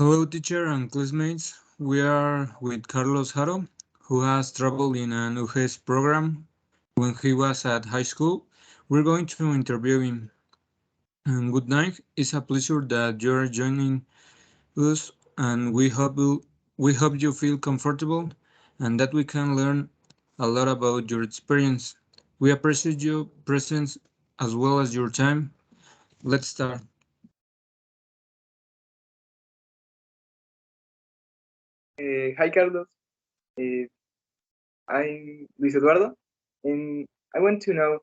Hello, teacher and classmates. We are with Carlos Haro, who has traveled in an UGES program when he was at high school. We're going to interview him. And good night. It's a pleasure that you're joining us, and we hope you feel comfortable and that we can learn a lot about your experience. We appreciate your presence as well as your time. Let's start. Hi, Carlos. Uh, I'm Luis Eduardo, and I want to know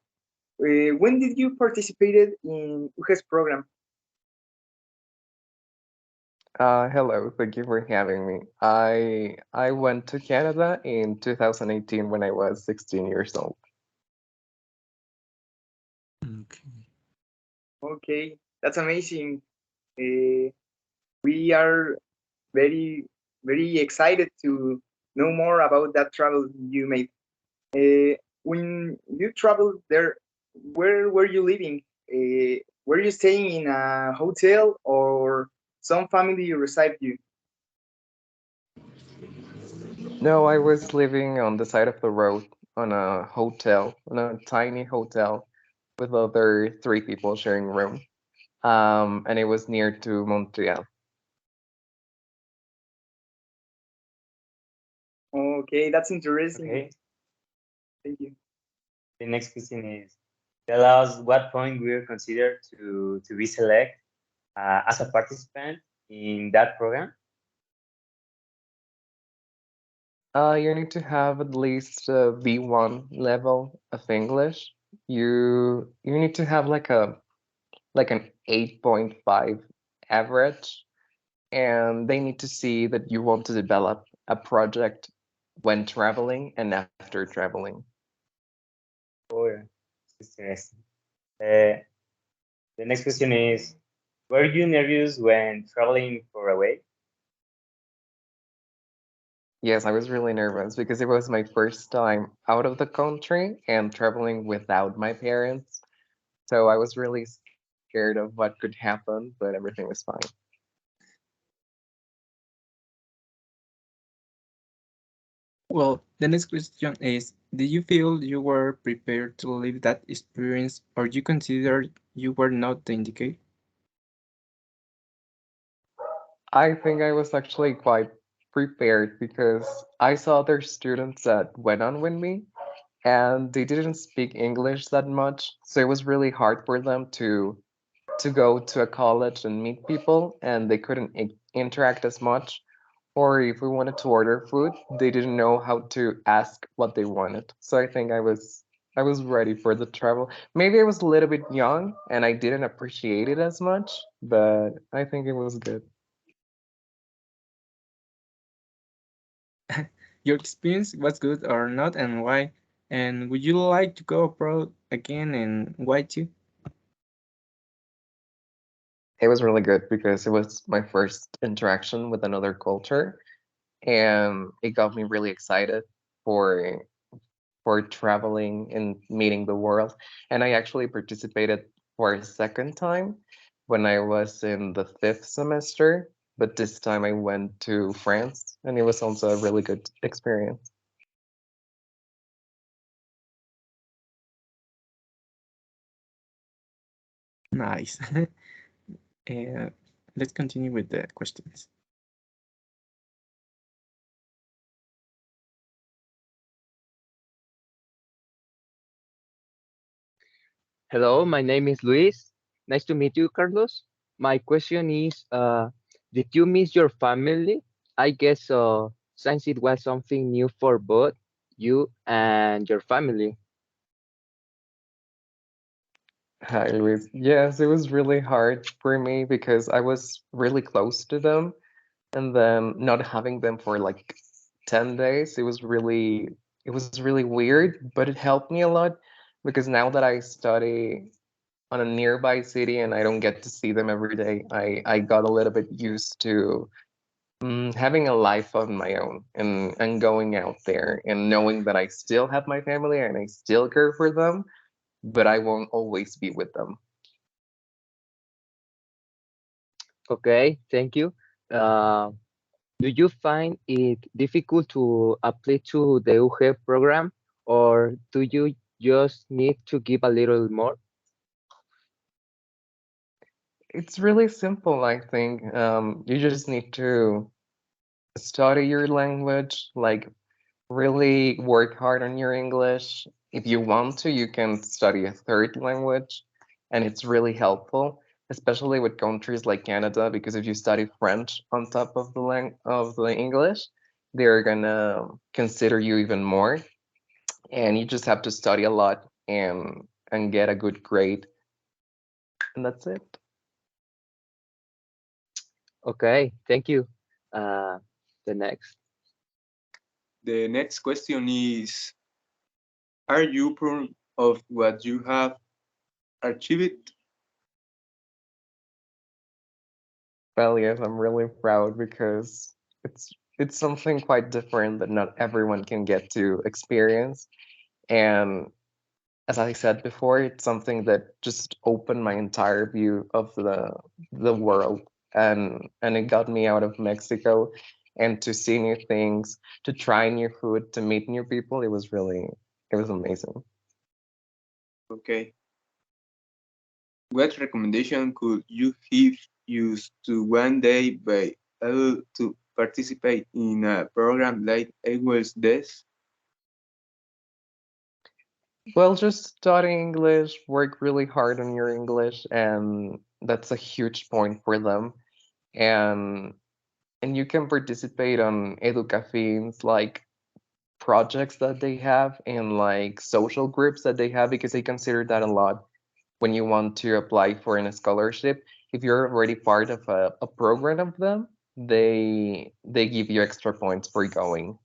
when did you participated in UGES program? Hello, thank you for having me. I went to Canada in 2018 when I was 16 years old. Okay. Okay, that's amazing. Uh, we are very, very excited to know more about that travel you made. When you traveled there, where were you living? Were you staying in a hotel or some family received you? No, I was living on the side of the road on a hotel, on a tiny hotel with other three people sharing room. And it was near to Montreal. Okay, that's interesting. Okay. Thank you. The next question is, tell us what point we are considered to be selected as a participant in that program. You need to have at least a B1 level of English. You need to have like an 8.5 average, and they need to see that you want to develop a project when traveling and after traveling. Oh, yeah. It's interesting. Uh, the next question is, were you nervous when traveling for away? Yes, I was really nervous because it was my first time out of the country and traveling without my parents. So I was really scared of what could happen, but everything was fine. Well, the next question is, did you feel you were prepared to live that experience or you considered you were not the indicated? I think I was actually quite prepared because I saw other students that went on with me and they didn't speak English that much. So it was really hard for them to go to a college and meet people, and they couldn't interact as much. Or if we wanted to order food, they didn't know how to ask what they wanted. So I think I was ready for the travel. Maybe I was a little bit young and I didn't appreciate it as much, but I think it was good. Your experience was good or not, and why? And would you like to go abroad again, and why too? It was really good because it was my first interaction with another culture, and it got me really excited for for traveling and meeting the world. And I actually participated for a second time when I was in the fifth semester, but this time I went to France, and it was also a really good experience. Nice. uh, let's continue with the questions. Hello, my name is Luis. Nice to meet you, Carlos. My question is, did you miss your family? I guess since it was something new for both you and your family. Hi, Luis. Yes, it was really hard for me because I was really close to them, and then not having them for like 10 days, it was really weird, but it helped me a lot because now that I study on a nearby city and I don't get to see them every day, I got a little bit used to having a life of my own and going out there and knowing that I still have my family and I still care for them, but I won't always be with them. Okay, thank you. uh, do you find it difficult to apply to the UG program, or do you just need to give a little more? It's really simple, I think. You just need to study your language, like really work hard on your English. If you want to, you can study a third language, and it's really helpful, especially with countries like Canada, because if you study French on top of the English, they're gonna consider you even more, and you just have to study a lot and get a good grade, and that's it. Okay, thank you. Uh, the next. The next question is, are you proud of what you have achieved? Well, yes, I'm really proud because it's something quite different that not everyone can get to experience. And as I said before, it's something that just opened my entire view of the world, and it got me out of Mexico and to see new things, to try new food, to meet new people. It was amazing. Okay. What recommendation could you give used to one day be able to participate in a program like Equals This? Well, just study English, work really hard on your English, and that's a huge point for them. And and you can participate on educafins, like projects that they have and like social groups that they have, because they consider that a lot when you want to apply for a scholarship. If you're already part of a program of them, they give you extra points for going.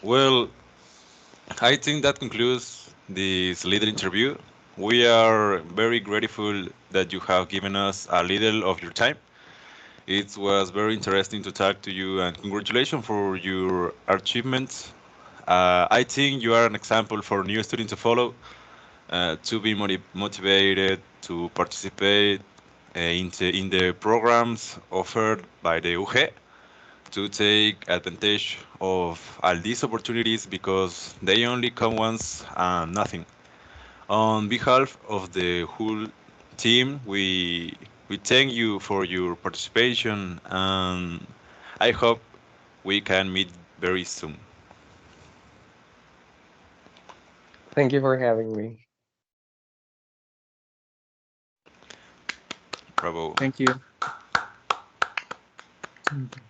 Well, I think that concludes this little interview. We are very grateful that you have given us a little of your time. It was very interesting to talk to you, and congratulations for your achievements. I think you are an example for new students to follow, to be motivated to participate in the programs offered by the UG, to take advantage of all these opportunities because they only come once and nothing. On behalf of the whole team, we thank you for your participation, and I hope we can meet very soon. Thank you for having me. Bravo. Thank you. Thank you.